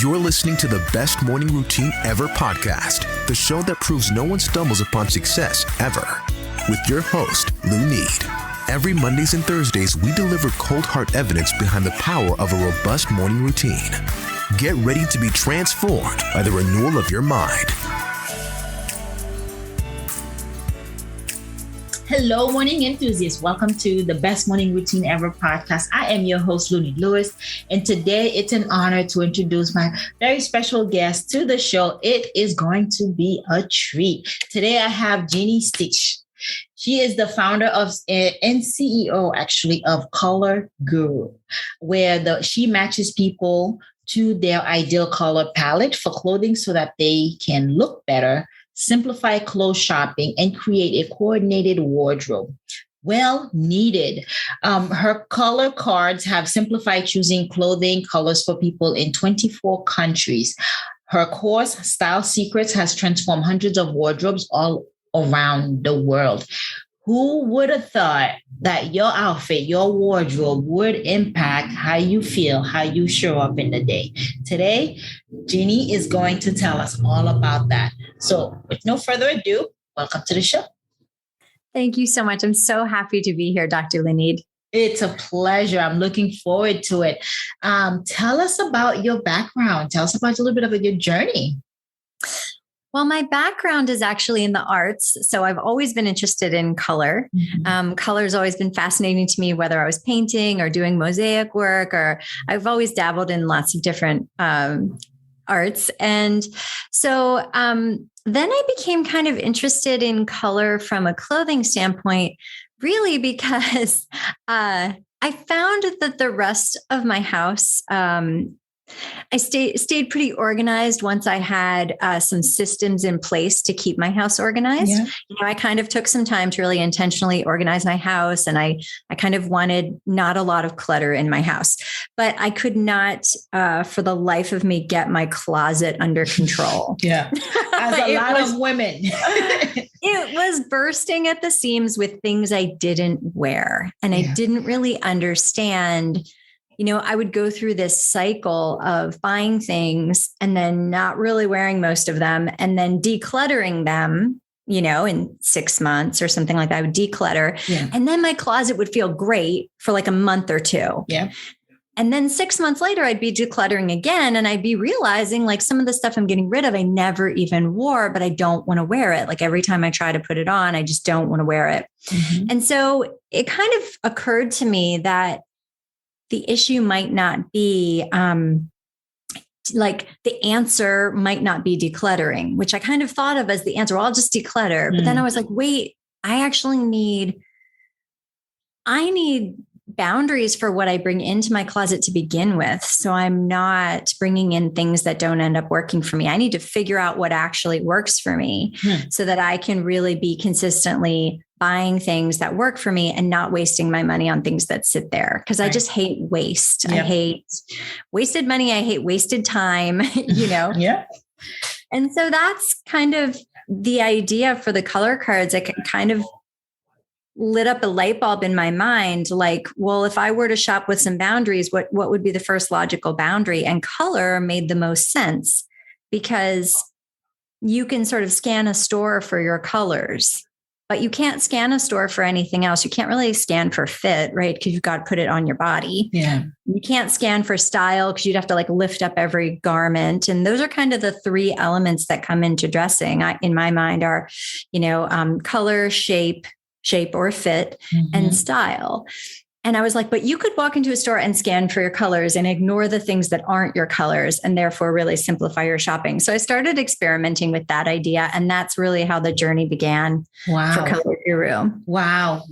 You're listening to the Best Morning Routine Ever podcast, the show that proves no one stumbles upon success ever. With your host, Lou Need. Every Mondays and Thursdays, we deliver cold hard evidence behind the power of a robust morning routine. Get ready to be transformed by the renewal of your mind. Hello, morning enthusiasts. Welcome to the Best Morning Routine Ever podcast. I am your host, Lou Need Lewis, and today it's an honor to introduce my very special guest to the show. It is going to be a treat. Today I have Jeannie Stith. She is the founder of and CEO, actually, of Color Guru, where she matches people to their ideal color palette for clothing so that they can look better, simplify clothes shopping, and create a coordinated wardrobe. Well needed. Her color cards have simplified choosing clothing colors for people in 24 countries. Her course, Style Secrets, has transformed hundreds of wardrobes all around the world. Who would have thought that your outfit, your wardrobe would impact how you feel, how you show up in the day? Today, Jeannie is going to tell us all about that. So with no further ado, welcome to the show. Thank you so much. I'm so happy to be here, Dr. Linid. It's a pleasure. I'm looking forward to it. Tell us about your background. Tell us about a little bit of your journey. Well, my background is actually in the arts. So I've always been interested in color. Color has always been fascinating to me, whether I was painting or doing mosaic work, or I've always dabbled in lots of different arts. And so then I became kind of interested in color from a clothing standpoint, really because I found that the rest of my house, I stayed pretty organized once I had some systems in place to keep my house organized. Yeah. I kind of took some time to really intentionally organize my house, and I kind of wanted not a lot of clutter in my house, but I could not, for the life of me, get my closet under control. Yeah, as a lot of women. It was bursting at the seams with things I didn't wear, and I didn't really understand. I would go through this cycle of buying things and then not really wearing most of them and then decluttering them, in 6 months or something like that. I would declutter. Yeah. And then my closet would feel great for like a month or two. Yeah. And then 6 months later, I'd be decluttering again. And I'd be realizing like some of the stuff I'm getting rid of, I never even wore, but I don't want to wear it. Like every time I try to put it on, I just don't want to wear it. Mm-hmm. And so it kind of occurred to me that the issue might not be like the answer might not be decluttering, which I kind of thought of as the answer. Well, I'll just declutter. But then I was like, wait, I need boundaries for what I bring into my closet to begin with. So I'm not bringing in things that don't end up working for me. I need to figure out what actually works for me so that I can really be consistently buying things that work for me and not wasting my money on things that sit there. Cause I just hate waste. Yep. I hate wasted money. I hate wasted time, Yeah. And so that's kind of the idea for the color cards. I kind of lit up a light bulb in my mind. Like, well, if I were to shop with some boundaries, what would be the first logical boundary? And color made the most sense because you can sort of scan a store for your colors, but you can't scan a store for anything else. You can't really scan for fit, right? Because you've got to put it on your body. Yeah. You can't scan for style because you'd have to like lift up every garment. And those are kind of the three elements that come into dressing, in my mind, are, color, shape or fit, and style. And I was like, but you could walk into a store and scan for your colors and ignore the things that aren't your colors and therefore really simplify your shopping. So I started experimenting with that idea. And that's really how the journey began for Color Guru. Wow.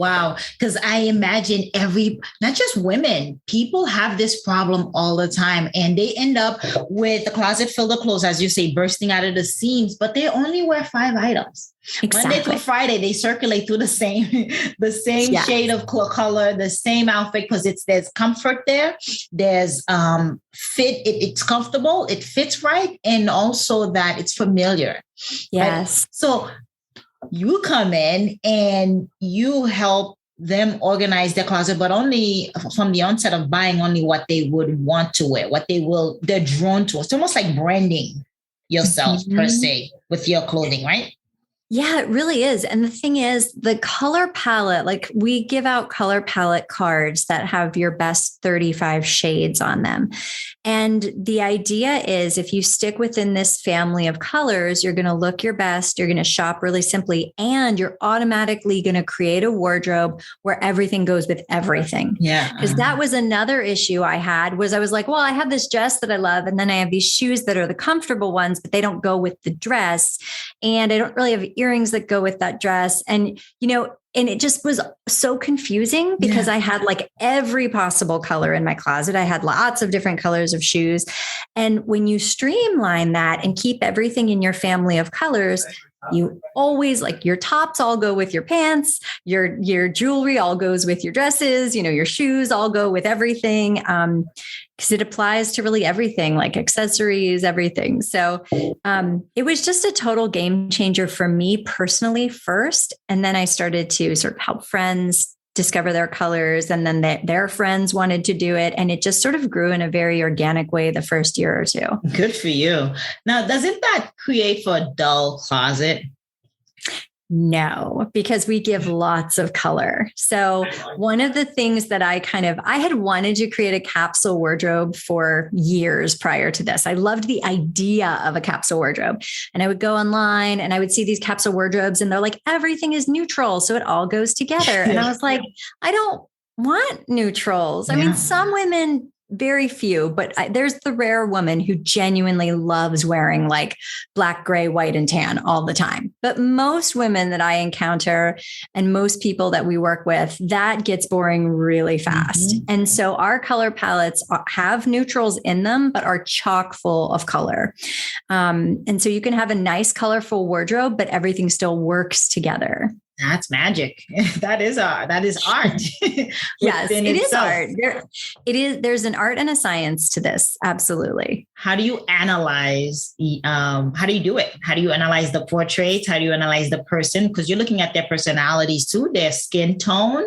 Because I imagine not just women, people have this problem all the time. And they end up with the closet filled with clothes, as you say, bursting out of the seams, but they only wear 5 items. Exactly. Monday through Friday, they circulate through the same shade of color, the same outfit, because there's comfort there. There's fit. It's comfortable. It fits right. And also that it's familiar. Yes. Right? So you come in and you help them organize their closet, but only from the onset of buying only what they would want to wear, they're drawn to. It's almost like branding yourself per se with your clothing, right? Yeah, it really is. And the thing is, the color palette, like we give out color palette cards that have your best 35 shades on them. And the idea is if you stick within this family of colors, you're going to look your best, you're going to shop really simply, and you're automatically going to create a wardrobe where everything goes with everything. Yeah. Because that was another issue I had was I was like, well, I have this dress that I love, and then I have these shoes that are the comfortable ones, but they don't go with the dress. And I don't really have earrings that go with that dress. And, and it just was so confusing because I had like every possible color in my closet. I had lots of different colors of shoes. And when you streamline that and keep everything in your family of colors, you always like your tops all go with your pants, your jewelry all goes with your dresses, your shoes all go with everything. Because it applies to really everything, like accessories, everything. So it was just a total game changer for me personally first. And then I started to sort of help friends discover their colors. And then their friends wanted to do it. And it just sort of grew in a very organic way the first year or two. Good for you. Now, doesn't that create for a dull closet? No, because we give lots of color. So one of the things that I had wanted to create a capsule wardrobe for years prior to this. I loved the idea of a capsule wardrobe, and I would go online and I would see these capsule wardrobes and they're like, everything is neutral. So it all goes together. And I was like, I don't want neutrals. I mean, some women, very few, but there's the rare woman who genuinely loves wearing like black, gray, white, and tan all the time. But most women that I encounter and most people that we work with, that gets boring really fast. Mm-hmm. And so our color palettes have neutrals in them, but are chock full of color. And so you can have a nice, colorful wardrobe, but everything still works together. That's magic. That is art. Yes, it is art. There's an art and a science to this. Absolutely. How do you analyze how do you do it? How do you analyze the portraits? How do you analyze the person? Because you're looking at their personalities too, their skin tone.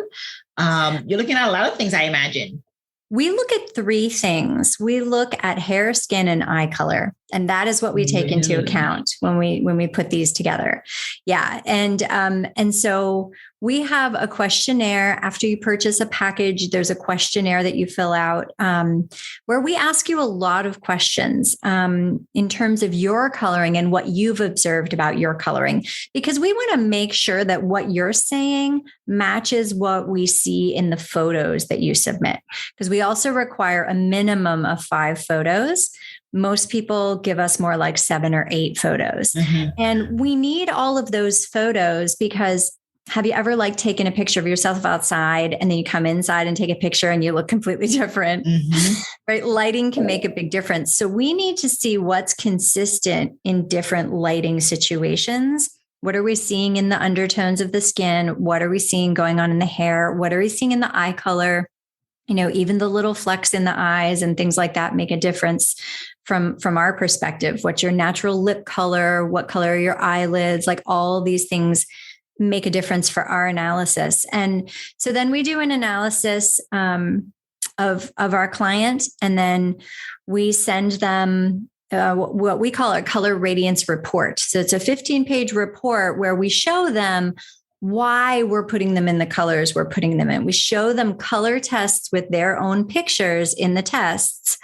You're looking at a lot of things, I imagine. We look at three things. We look at hair, skin, and eye color. And that is what we take into account when we put these together. Yeah. And so we have a questionnaire after you purchase a package. There's a questionnaire that you fill out where we ask you a lot of questions in terms of your coloring and what you've observed about your coloring, because we want to make sure that what you're saying matches what we see in the photos that you submit. Because we also require a minimum of 5 photos. Most people give us more like 7 or 8 photos. Mm-hmm. And we need all of those photos because have you ever like taken a picture of yourself outside and then you come inside and take a picture and you look completely different, right? Lighting can make a big difference. So we need to see what's consistent in different lighting situations. What are we seeing in the undertones of the skin? What are we seeing going on in the hair? What are we seeing in the eye color? Even the little flecks in the eyes and things like that make a difference from our perspective. What's your natural lip color? What color are your eyelids? Like all these things make a difference for our analysis. And so then we do an analysis of our client, and then we send them what we call a color radiance report. So it's a 15-page report where we show them why we're putting them in the colors we're putting them in. We show them color tests with their own pictures in the tests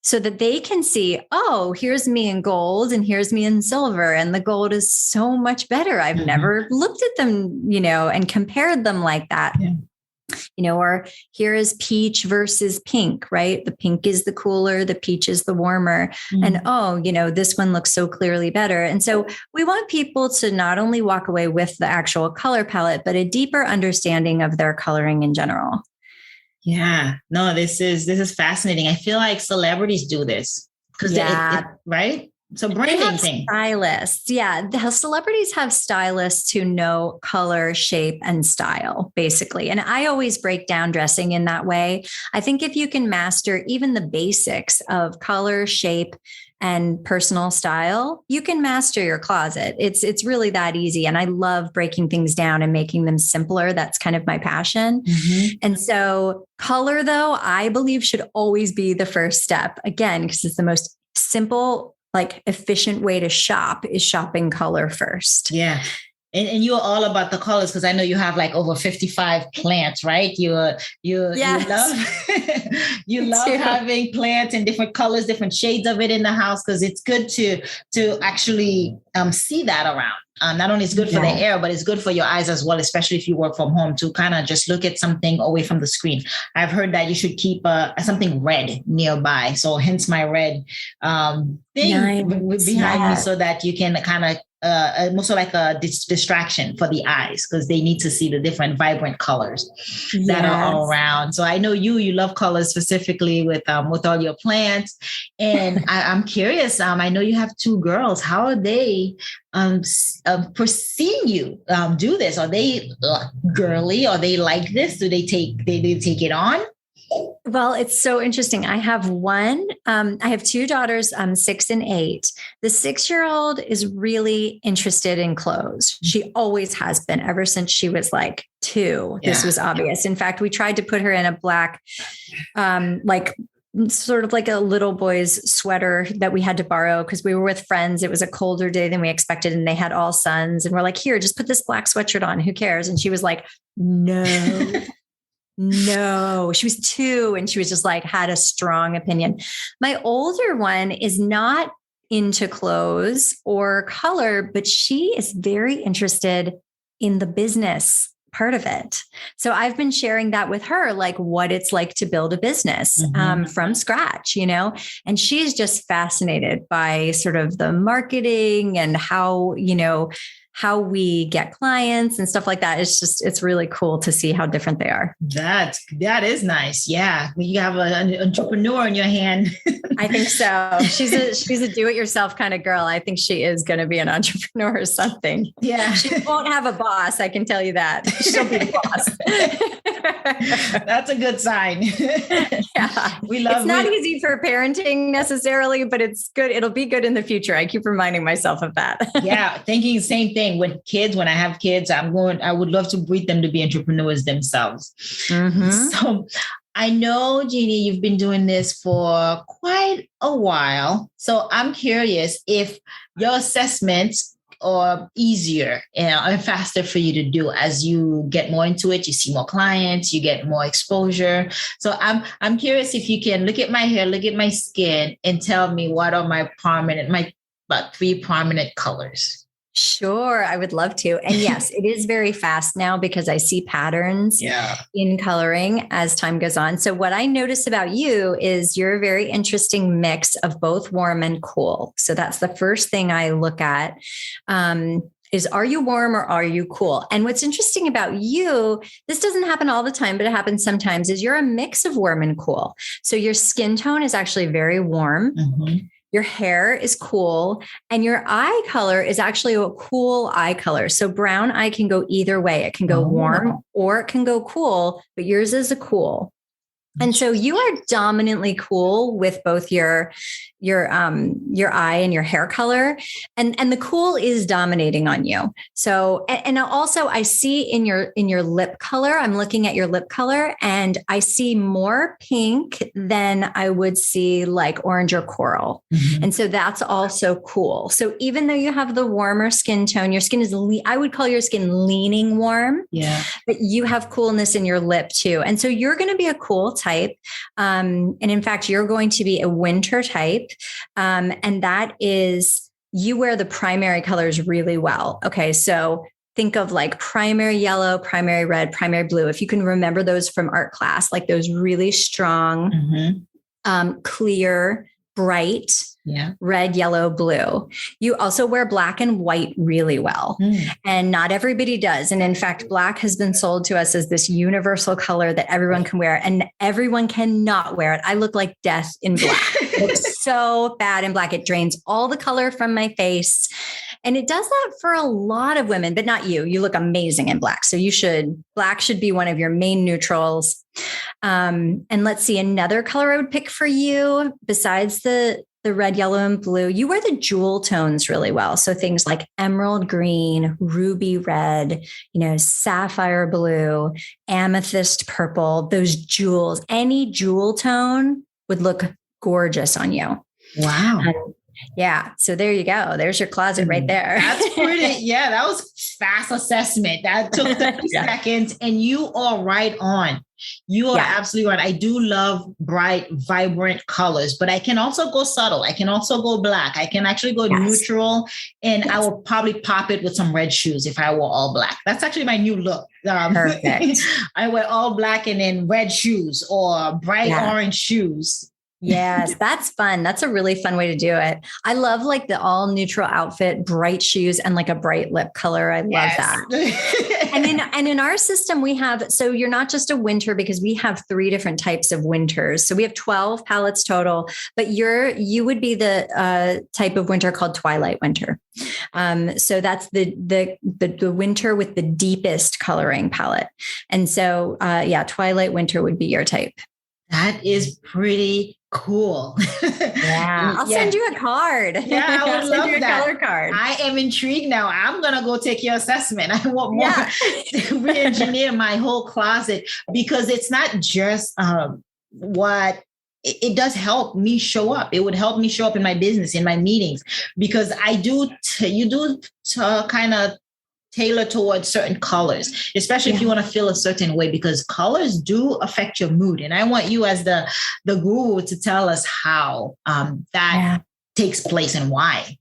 so that they can see, oh, here's me in gold and here's me in silver. And the gold is so much better. I've never looked at them, and compared them like that. Yeah. Or here is peach versus pink, right? The pink is the cooler, the peach is the warmer. Mm-hmm. And, this one looks so clearly better. And so we want people to not only walk away with the actual color palette, but a deeper understanding of their coloring in general. Yeah, no, this is fascinating. I feel like celebrities do this because right? So They branding have thing. stylists. Yeah. The celebrities have stylists who know color, shape, and style, basically. And I always break down dressing in that way. I think if you can master even the basics of color, shape, and personal style, you can master your closet. It's really that easy. And I love breaking things down and making them simpler. That's kind of my passion. Mm-hmm. And so color, though, I believe should always be the first step. Again, because it's the most simple, like efficient way to shop is shopping color first. Yeah. And you're all about the colors because I know you have like over 55 plants, right? Yes. You love having plants in different colors, different shades of it in the house because it's good to actually see that around. Not only is good for the air, but it's good for your eyes as well, especially if you work from home, to kind of just look at something away from the screen. I've heard that you should keep something red nearby. So hence my red thing behind me so that you can kind of also like a distraction for the eyes because they need to see the different vibrant colors that are all around. So I know you love colors specifically with all your plants. And I'm curious, I know you have 2 girls. How are they seeing you do this? Are they girly? Are they like this? Do they take it on? Well, it's so interesting. I have 2 daughters, 6 and 8. The 6-year-old is really interested in clothes. She always has been ever since she was like 2. This was obvious. In fact, we tried to put her in a black, like sort of like a little boy's sweater that we had to borrow because we were with friends. It was a colder day than we expected and they had all sons. And we're like, here, just put this black sweatshirt on. Who cares? And she was like, no. No, she was 2 and she was just like, had a strong opinion. My older one is not into clothes or color, but she is very interested in the business part of it. So I've been sharing that with her, like what it's like to build a business from scratch, and she's just fascinated by sort of the marketing and how we get clients and stuff like that. It's really cool to see how different they are. That is nice. Yeah. You have an entrepreneur in your hand. I think so. She's a do-it-yourself kind of girl. I think she is going to be an entrepreneur or something. Yeah. She won't have a boss. I can tell you that. She'll be the boss. That's a good sign. Yeah. It's not easy for parenting necessarily, but it's good. It'll be good in the future. I keep reminding myself of that. Yeah. Thinking the same thing with kids. When I have kids, I would love to breed them to be entrepreneurs themselves. Mm-hmm. So I know, Jeannie, you've been doing this for quite a while. So I'm curious if your assessments are easier and faster for you to do as you get more into it. You see more clients, you get more exposure. So I'm curious if you can look at my hair, look at my skin, and tell me what are my about 3 prominent colors. Sure. I would love to. And yes, it is very fast now because I see patterns in coloring as time goes on. So what I notice about you is you're a very interesting mix of both warm and cool. So that's the first thing I look at. Is are you warm or are you cool? And what's interesting about you, this doesn't happen all the time, but it happens sometimes, is you're a mix of warm and cool. So your skin tone is actually very warm. Mm-hmm. Your hair is cool and your eye color is actually a cool eye color. So brown eye can go either way. It can go warm or it can go cool, but yours is a cool. And so you are dominantly cool with both your eye and your hair color, and the cool is dominating on you. So, and also I see in your lip color, I'm looking at your lip color and I see more pink than I would see like orange or coral. Mm-hmm. And so that's also cool. So even though you have the warmer skin tone, your skin is, I would call your skin leaning warm, but you have coolness in your lip too. And so you're going to be a cool type. And in fact, you're going to be a winter type. And that is, you wear the primary colors really well. Okay. So think of like primary yellow, primary red, primary blue. If you can remember those from art class, like those really strong, clear, bright red, yellow, blue. You also wear black and white really well. And not everybody does. And in fact, black has been sold to us as this universal color that everyone can wear, and everyone cannot wear it. I look like death in black. It's so bad in black. It drains all the color from my face. And it does that for a lot of women, but not you. You look amazing in black. So black should be one of your main neutrals. And let's see, another color I would pick for you besides the red, yellow, and blue. You wear the jewel tones really well. So things like emerald green, ruby red, sapphire blue, amethyst purple, those jewels, any jewel tone would look gorgeous on you. Wow. Yeah. So there you go. There's your closet right there. That's pretty. Yeah. That was fast assessment. That took 30 seconds, and you are right on. You are absolutely right. I do love bright, vibrant colors, but I can also go subtle. I can also go black. I can actually go neutral, and I will probably pop it with some red shoes if I were all black. That's actually my new look. Perfect. I wear all black and then red shoes or bright orange shoes. Yes, that's fun. That's a really fun way to do it. I love like the all neutral outfit, bright shoes, and like a bright lip color. I love that. And in our system, we have, so you're not just a winter, because we have 3 different types of winters. So we have 12 palettes total, but you would be the type of winter called twilight winter. So that's the winter with the deepest coloring palette. And so, twilight winter would be your type. That is pretty cool. Yeah. I'll send you a card. Yeah, I would love you a that. color card. I am intrigued now. I'm going to go take your assessment. I want more to re-engineer my whole closet, because it's not just what it does help me show up. It would help me show up in my business, in my meetings, because you do kind of tailor towards certain colors, especially if you want to feel a certain way, because colors do affect your mood. And I want you as the guru to tell us how that takes place and why.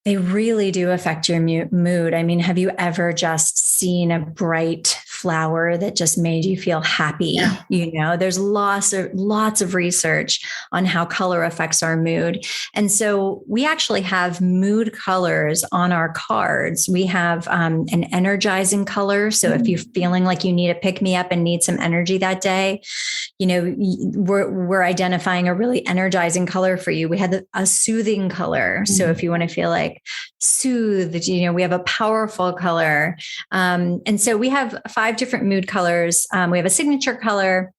They really do affect your mood. I mean, have you ever just seen a bright flower that just made you feel happy? Yeah. There's lots of research on how color affects our mood. And so we actually have mood colors on our cards. We have an energizing color. So if you're feeling like you need a pick me up and need some energy that day, we're identifying a really energizing color for you. We had a soothing color. So if you want to feel like soothed, we have a powerful color. And so we have 5 different mood colors. We have a signature color.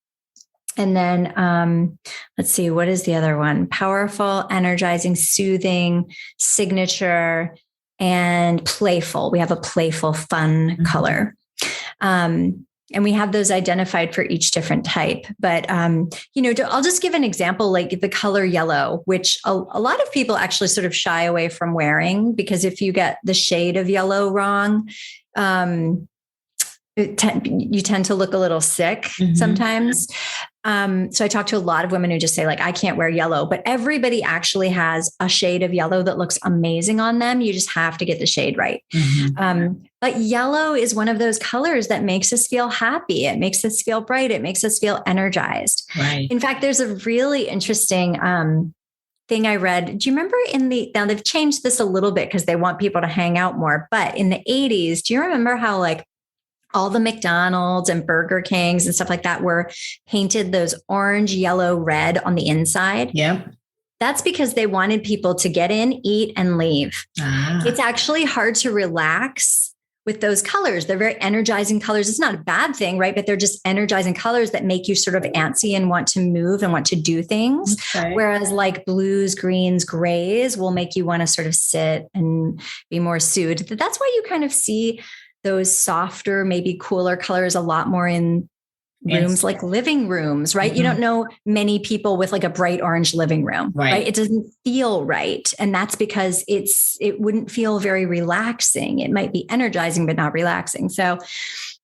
And then let's see, what is the other one? Powerful, energizing, soothing, signature, and playful. We have a playful, fun color. And we have those identified for each different type. But, I'll just give an example, like the color yellow, which a lot of people actually sort of shy away from wearing, because if you get the shade of yellow wrong, you tend to look a little sick sometimes. So I talk to a lot of women who just say like, I can't wear yellow, but everybody actually has a shade of yellow that looks amazing on them. You just have to get the shade right. But yellow is one of those colors that makes us feel happy. It makes us feel bright. It makes us feel energized. Right. In fact, there's a really interesting thing I read. Do you remember now they've changed this a little bit because they want people to hang out more, but in the 80s, do you remember how like all the McDonald's and Burger Kings and stuff like that were painted those orange, yellow, red on the inside? Yeah. That's because they wanted people to get in, eat, and leave. It's actually hard to relax with those colors. They're very energizing colors. It's not a bad thing, right? But they're just energizing colors that make you sort of antsy and want to move and want to do things. Okay. Whereas like blues, greens, grays will make you want to sort of sit and be more soothed. That's why you kind of see those softer, maybe cooler colors a lot more in rooms like living rooms, right? You don't know many people with like a bright orange living room, right? It doesn't feel right. And that's because it wouldn't feel very relaxing. It might be energizing, but not relaxing. So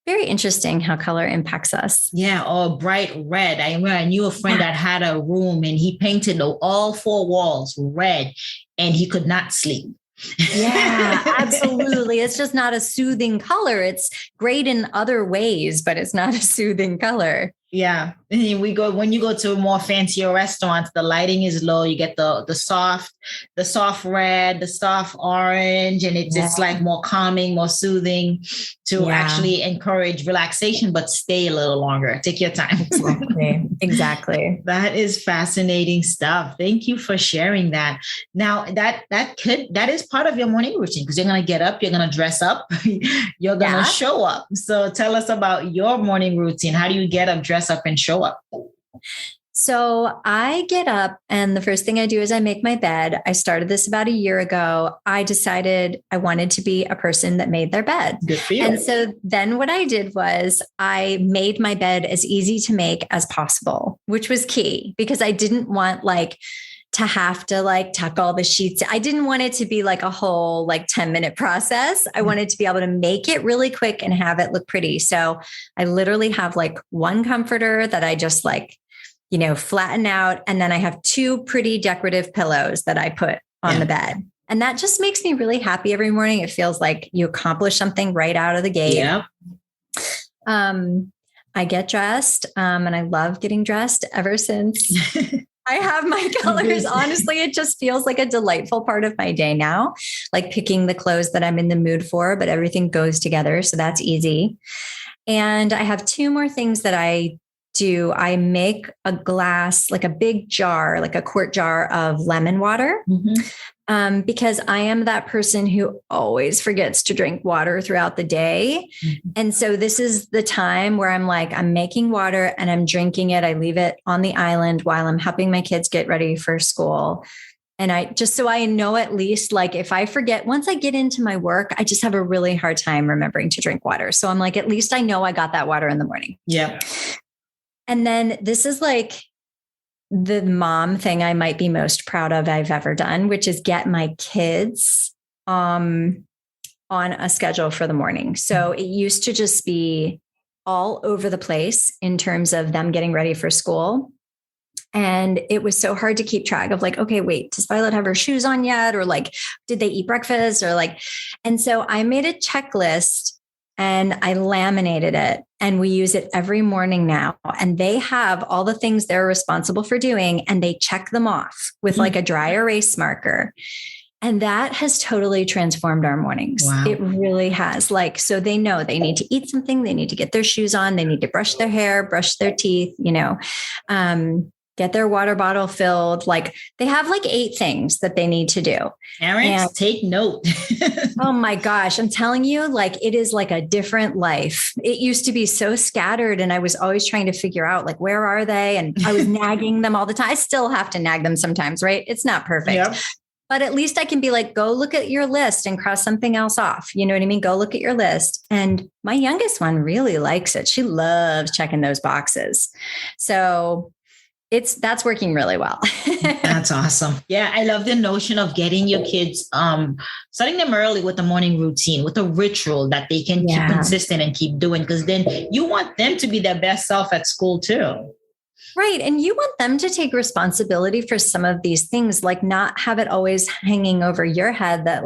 very interesting how color impacts us. Yeah. Or bright red. I knew a friend that had a room and he painted all 4 walls red and he could not sleep. Yeah, absolutely. It's just not a soothing color. It's great in other ways, but it's not a soothing color. Yeah. And when you go to more fancier restaurants, the lighting is low. You get the soft red, the soft orange, and it's like more calming, more soothing to actually encourage relaxation, but stay a little longer. Take your time. Exactly. That is fascinating stuff. Thank you for sharing that. Now that is part of your morning routine, because you're going to get up, you're going to dress up, you're going to show up. So tell us about your morning routine. How do you get up, dress up, and show up? So I get up and the first thing I do is I make my bed. I started this about a year ago. I decided I wanted to be a person that made their bed. Good for you. And so then what I did was I made my bed as easy to make as possible, which was key because I didn't want to have to tuck all the sheets. I didn't want it to be like a whole 10-minute process. I wanted to be able to make it really quick and have it look pretty. So I literally have one comforter that I just flatten out. And then I have 2 pretty decorative pillows that I put on the bed. And that just makes me really happy every morning. It feels like you accomplish something right out of the gate. Yeah. I get dressed and I love getting dressed ever since I have my colors. Honestly, it just feels like a delightful part of my day now, picking the clothes that I'm in the mood for, but everything goes together. So that's easy. And I have 2 more things that I do. I make a glass, a big jar, a quart jar of lemon water, because I am that person who always forgets to drink water throughout the day. And so this is the time where I'm making water and I'm drinking it. I leave it on the island while I'm helping my kids get ready for school. And so I know at least if I forget, once I get into my work, I just have a really hard time remembering to drink water. So I'm at least I know I got that water in the morning. Yeah. And then this is the mom thing I might be most proud of I've ever done, which is get my kids on a schedule for the morning. So it used to just be all over the place in terms of them getting ready for school. And it was so hard to keep track of okay, wait, does Violet have her shoes on yet? Or did they eat breakfast? Or and so I made a checklist and I laminated it and we use it every morning now. And they have all the things they're responsible for doing and they check them off with a dry erase marker. And that has totally transformed our mornings. Wow. It really has. So they know they need to eat something. They need to get their shoes on. They need to brush their hair, brush their teeth, get their water bottle filled. They have 8 things that they need to do. Parents, take note. Oh my gosh. I'm telling you, it is a different life. It used to be so scattered and I was always trying to figure out where are they? And I was nagging them all the time. I still have to nag them sometimes, right? It's not perfect. Yep. But at least I can be go look at your list and cross something else off. You know what I mean? Go look at your list. And my youngest one really likes it. She loves checking those boxes. So that's working really well. That's awesome. Yeah. I love the notion of getting your kids, starting them early with a morning routine, with a ritual that they can keep consistent and keep doing. Because then you want them to be their best self at school too. Right. And you want them to take responsibility for some of these things, not have it always hanging over your head that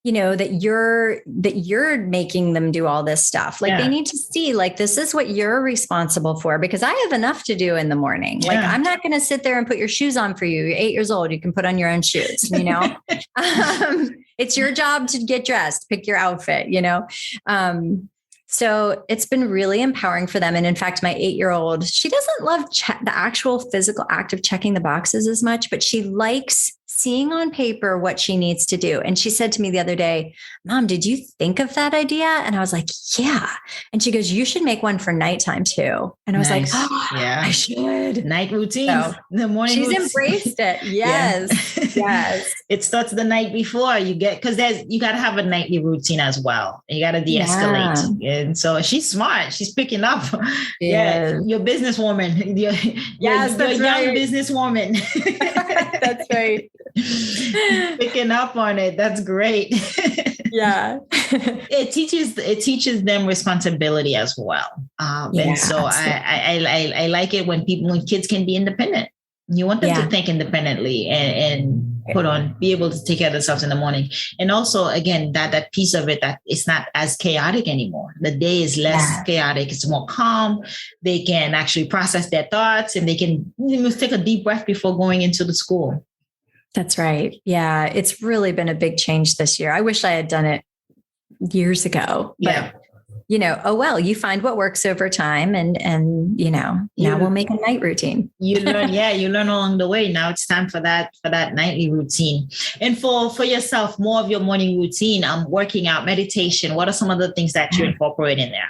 that you're making them do all this stuff. They need to see this is what you're responsible for, because I have enough to do in the morning. I'm not going to sit there and put your shoes on for you. You're 8 years old. You can put on your own shoes, it's your job to get dressed, pick your outfit, So it's been really empowering for them. And in fact, my 8-year-old, she doesn't love the actual physical act of checking the boxes as much, but she likes seeing on paper what she needs to do. And she said to me the other day, Mom, did you think of that idea? And I was like, yeah. And she goes, you should make one for nighttime too. And I was like, oh, I should. Night routines. So the morning she's routine. Embraced it. Yes. Yes. It starts the night before you because you got to have a nightly routine as well. You got to de-escalate. Yeah. And so she's smart. She's picking up. Yeah. You're a businesswoman. You're a young businesswoman. That's right. Picking up on it. That's great. Yeah. It teaches them responsibility as well. And so I like it when kids can be independent. You want them to think independently and be able to take care of themselves in the morning. And also, again, that piece of it, that it's not as chaotic anymore. The day is less chaotic. It's more calm. They can actually process their thoughts, and they can take a deep breath before going into the school. That's right. Yeah. It's really been a big change this year. I wish I had done it years ago, but oh, well, you find what works over time, and now we'll make a night routine. You learn along the way. Now it's time for that nightly routine. And for yourself, more of your morning routine, working out, meditation. What are some of the things that you incorporate in there?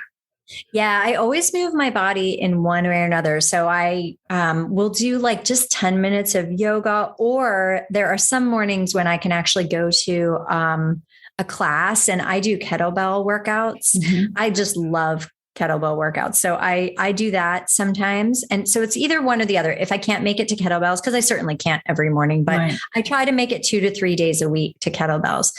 Yeah, I always move my body in one way or another. So I will do like just 10 minutes of yoga, or there are some mornings when I can actually go to a class and I do kettlebell workouts. Mm-hmm. I just love kettlebell workouts. So I do that sometimes. And so it's either one or the other. If I can't make it to kettlebells, because I certainly can't every morning, but I try to make it 2 to 3 days a week to kettlebells.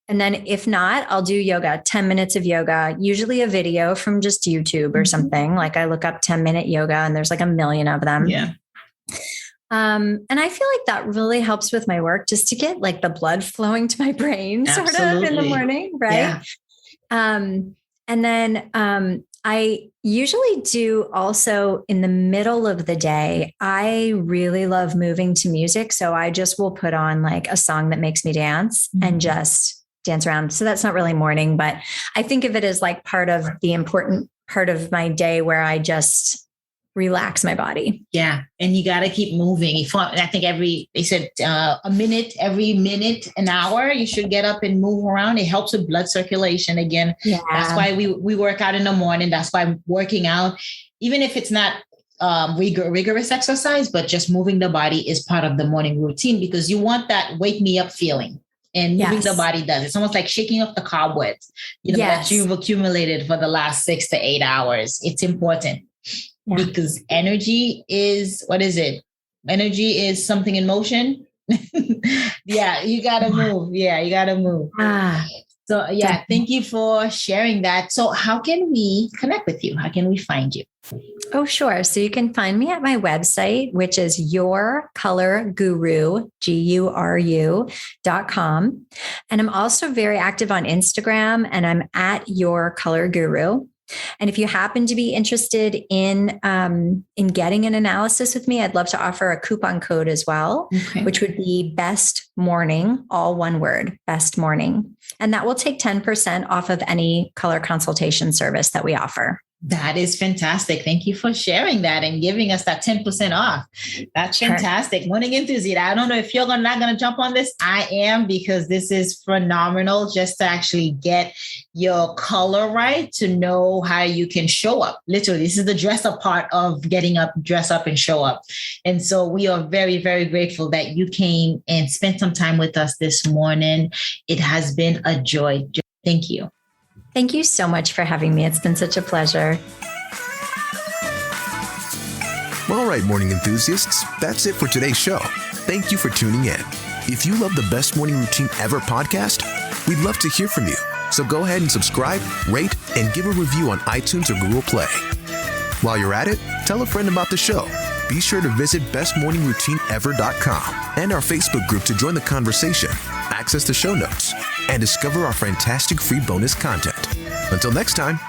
And then if not, I'll do yoga, 10 minutes of yoga, usually a video from just YouTube or something. Like I look up 10-minute yoga and there's like a million of them. Yeah. And I feel like that really helps with my work, just to get like the blood flowing to my brain sort of in the morning. Right. Yeah. And then I usually do also in the middle of the day. I really love moving to music. So I just will put on like a song that makes me dance and just dance around. So that's not really morning, but I think of it as like part of the important part of my day where I just relax my body. Yeah. And you got to keep moving. I think they said a minute, every minute, an hour, you should get up and move around. It helps with blood circulation. Again, that's why we work out in the morning. That's why working out, even if it's not rigorous exercise, but just moving the body is part of the morning routine, because you want that wake me up feeling. And moving the body does. It's almost like shaking off the cobwebs, that you've accumulated for the last 6 to 8 hours. It's important. Yeah. Because energy is, what is it? Energy is something in motion. You got to move. Yeah, you got to move. So thank you for sharing that. So how can we connect with you? How can we find you? Oh, sure. So you can find me at my website, which is yourcolorguru, GURU.com. And I'm also very active on Instagram, and I'm at yourcolorguru. And if you happen to be interested in getting an analysis with me, I'd love to offer a coupon code as well, which would be Best Morning, all one word, Best Morning. And that will take 10% off of any color consultation service that we offer. That is fantastic. Thank you for sharing that and giving us that 10% off. That's fantastic. Sure. Morning enthusiast. I don't know if you're not going to jump on this. I am, because this is phenomenal, just to actually get your color right, to know how you can show up. Literally, this is the dress up part of getting up, dress up and show up. And so we are very, very grateful that you came and spent some time with us this morning. It has been a joy. Thank you. Thank you so much for having me. It's been such a pleasure. All right, morning enthusiasts, that's it for today's show. Thank you for tuning in. If you love the Best Morning Routine Ever podcast, we'd love to hear from you. So go ahead and subscribe, rate, and give a review on iTunes or Google Play. While you're at it, tell a friend about the show. Be sure to visit bestmorningroutineever.com and our Facebook group to join the conversation, access the show notes, and discover our fantastic free bonus content. Until next time,